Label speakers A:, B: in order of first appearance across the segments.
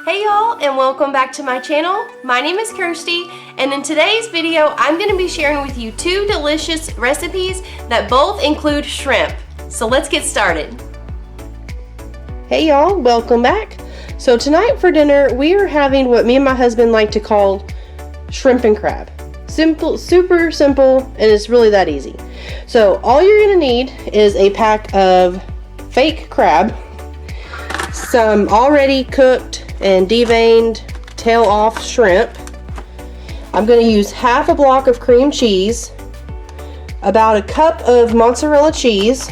A: Hey y'all, and welcome back to my channel. My name is Kirsty, and in today's video I'm going to be sharing with you two delicious recipes that both include shrimp. So let's get started. Hey y'all, welcome back. So tonight for dinner we are having what me and my husband like to call shrimp and crab. Simple, super simple, and it's really that easy. So all you're going to need is a pack of fake crab, some already cooked and deveined tail off shrimp. I'm going to use half a block of cream cheese, about a cup of mozzarella cheese,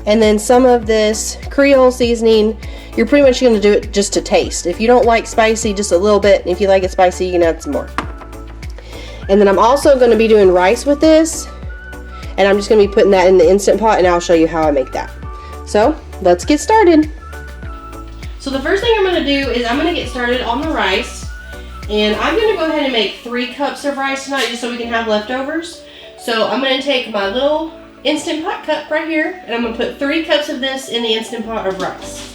A: and then some of this Creole seasoning. You're pretty much going to do it just to taste. If you don't like spicy, just a little bit. If you like it spicy, you can add some more. And then I'm also going to be doing rice with this, and I'm just going to be putting that in the Instant Pot, and I'll show you how I make that. So let's get started. So the first thing I'm going to do is I'm going to get started on the rice, and I'm going to go ahead and make 3 cups of rice tonight just so we can have leftovers. So I'm going to take my little Instant Pot cup right here, and I'm going to put 3 cups of this in the Instant Pot of rice.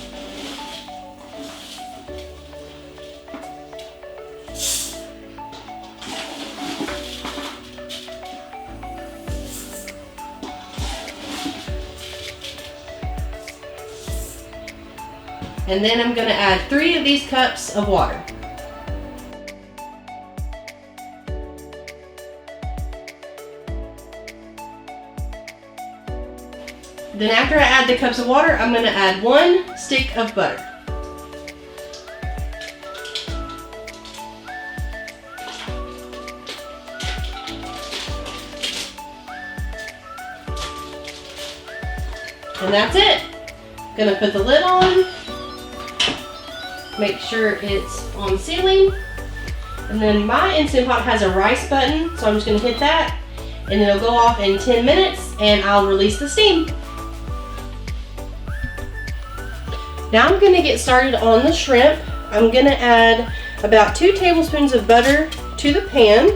A: And then I'm going to add 3 of these cups of water. Then after I add the cups of water, I'm going to add 1 stick of butter. And that's it. Going to put the lid on. Make sure it's on sealing, and then my Instant Pot has a rice button, so I'm just going to hit that, and it'll go off in 10 minutes, and I'll release the steam. Now I'm going to get started on the shrimp. I'm going to add about 2 tablespoons of butter to the pan,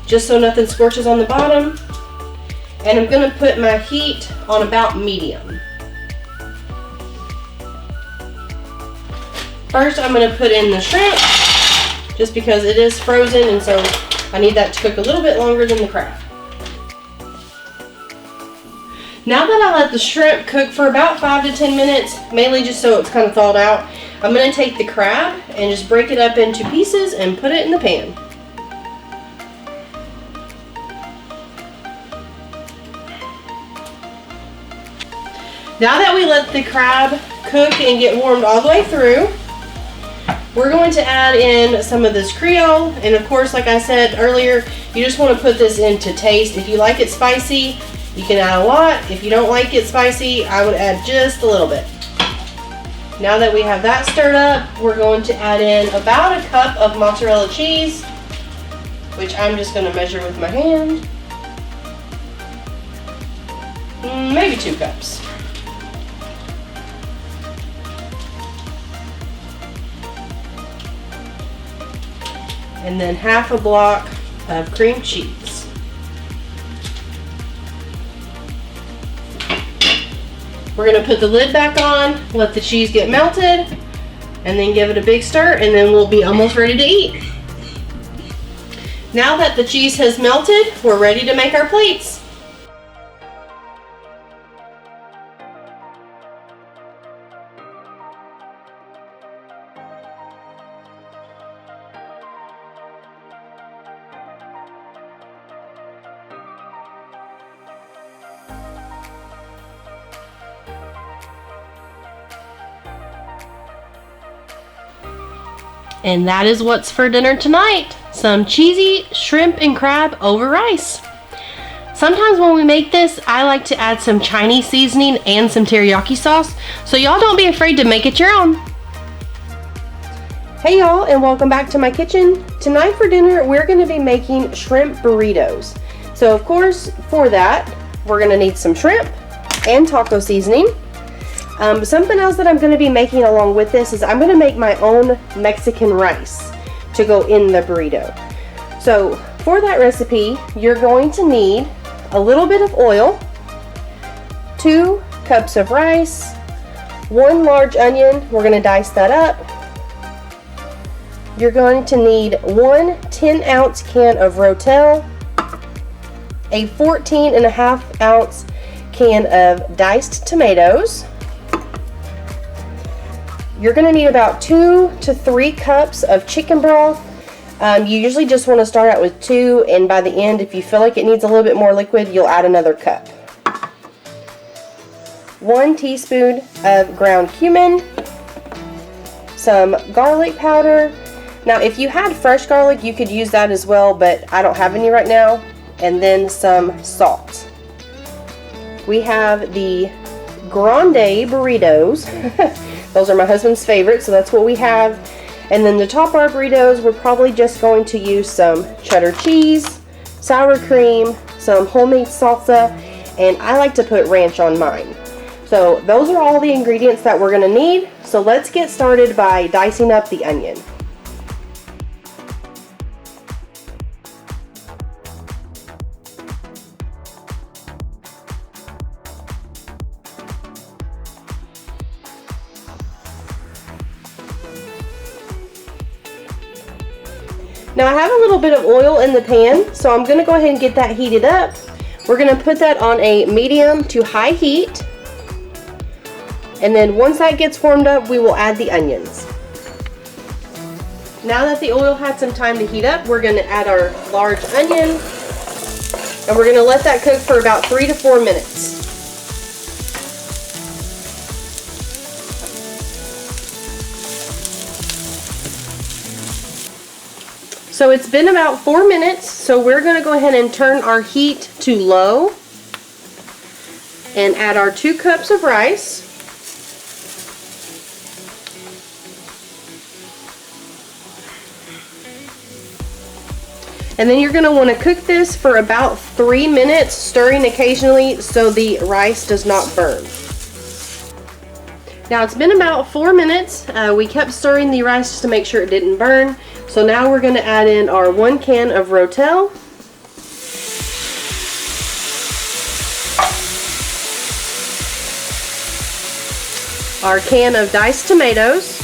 A: just so nothing scorches on the bottom, and I'm going to put my heat on about medium. First, I'm going to put in the shrimp, just because it is frozen, and so I need that to cook a little bit longer than the crab. Now that I let the shrimp cook for about 5 to 10 minutes, mainly just so it's kind of thawed out, I'm going to take the crab and just break it up into pieces and put it in the pan. Now that we let the crab cook and get warmed all the way through, we're going to add in some of this Creole, and of course, like I said earlier, you just want to put this in to taste. If you like it spicy, you can add a lot. If you don't like it spicy, I would add just a little bit. Now that we have that stirred up, we're going to add in about a cup of mozzarella cheese, which I'm just going to measure with my hand. Maybe 2 cups. And then half a block of cream cheese. We're going to put the lid back on, let the cheese get melted, and then give it a big stir, and then we'll be almost ready to eat. Now that the cheese has melted, we're ready to make our plates. And that is what's for dinner tonight. Some cheesy shrimp and crab over rice. Sometimes when we make this, I like to add some Chinese seasoning and some teriyaki sauce. So y'all don't be afraid to make it your own. Hey y'all, and welcome back to my kitchen. Tonight for dinner, we're going to be making shrimp burritos. So of course, for that, we're going to need some shrimp and taco seasoning. Something else that I'm going to be making along with this is I'm going to make my own Mexican rice to go in the burrito. So for that recipe, you're going to need a little bit of oil, 2 cups of rice, 1 large onion, we're going to dice that up, you're going to need one 10-ounce can of Rotel, a 14.5-ounce can of diced tomatoes. You're going to need about 2 to 3 cups of chicken broth. You usually just want to start out with 2, and by the end, if you feel like it needs a little bit more liquid, you'll add another cup. 1 teaspoon of ground cumin, some garlic powder. Now, if you had fresh garlic, you could use that as well, but I don't have any right now. And then some salt. We have the grande burritos. Those are my husband's favorites, so that's what we have. And then to top our burritos, we're probably just going to use some cheddar cheese, sour cream, some homemade salsa, and I like to put ranch on mine. So those are all the ingredients that we're going to need. So let's get started by dicing up the onion. Now I have a little bit of oil in the pan, so I'm going to go ahead and get that heated up. We're going to put that on a medium to high heat. And then once that gets warmed up, we will add the onions. Now that the oil had some time to heat up, we're going to add our large onion. And we're going to let that cook for about 3 to 4 minutes. So it's been about 4 minutes, so we're going to go ahead and turn our heat to low and add our 2 cups of rice. And then you're going to want to cook this for about 3 minutes, stirring occasionally so the rice does not burn. Now it's been about 4 minutes. We kept stirring the rice just to make sure it didn't burn. So now we're going to add in our 1 can of Rotel. Our can of diced tomatoes.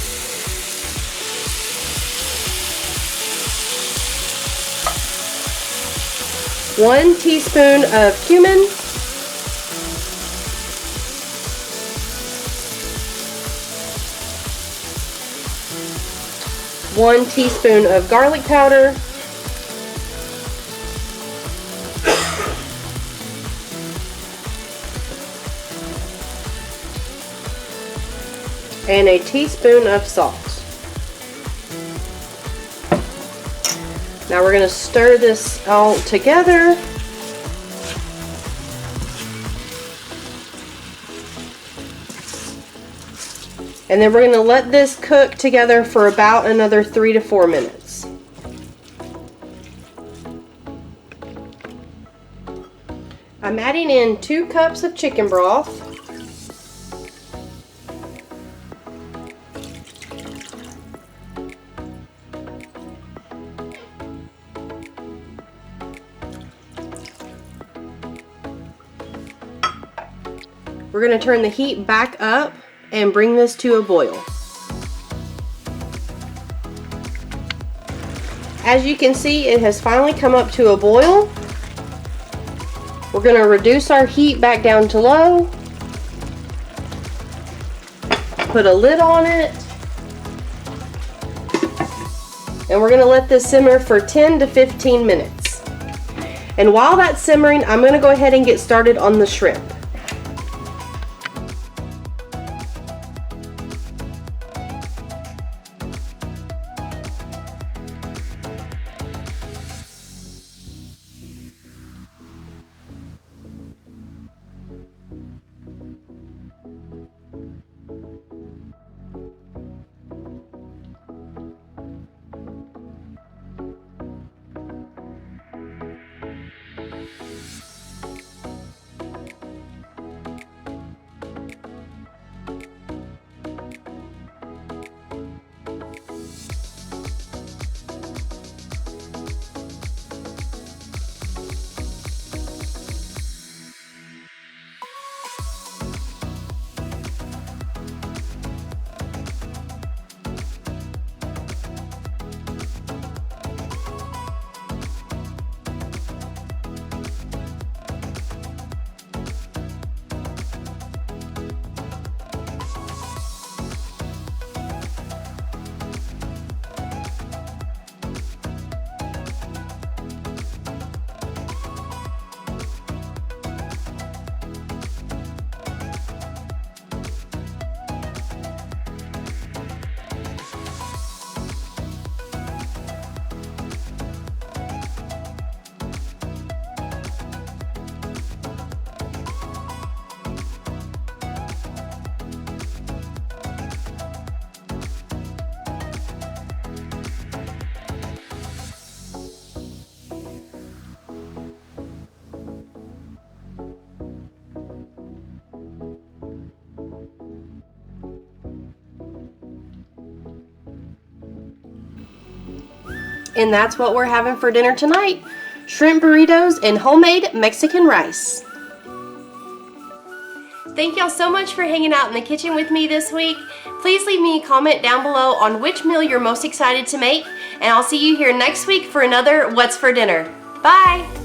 A: One teaspoon of cumin. One teaspoon of garlic powder. And a teaspoon of salt. Now we're going to stir this all together. And then we're going to let this cook together for about another 3 to 4 minutes. I'm adding in 2 cups of chicken broth. We're going to turn the heat back up and bring this to a boil. As you can see, it has finally come up to a boil. We're going to reduce our heat back down to low. Put a lid on it. And we're going to let this simmer for 10 to 15 minutes. And while that's simmering, I'm going to go ahead and get started on the shrimp. And that's what we're having for dinner tonight. Shrimp burritos and homemade Mexican rice. Thank y'all so much for hanging out in the kitchen with me this week. Please leave me a comment down below on which meal you're most excited to make. And I'll see you here next week for another What's for Dinner. Bye!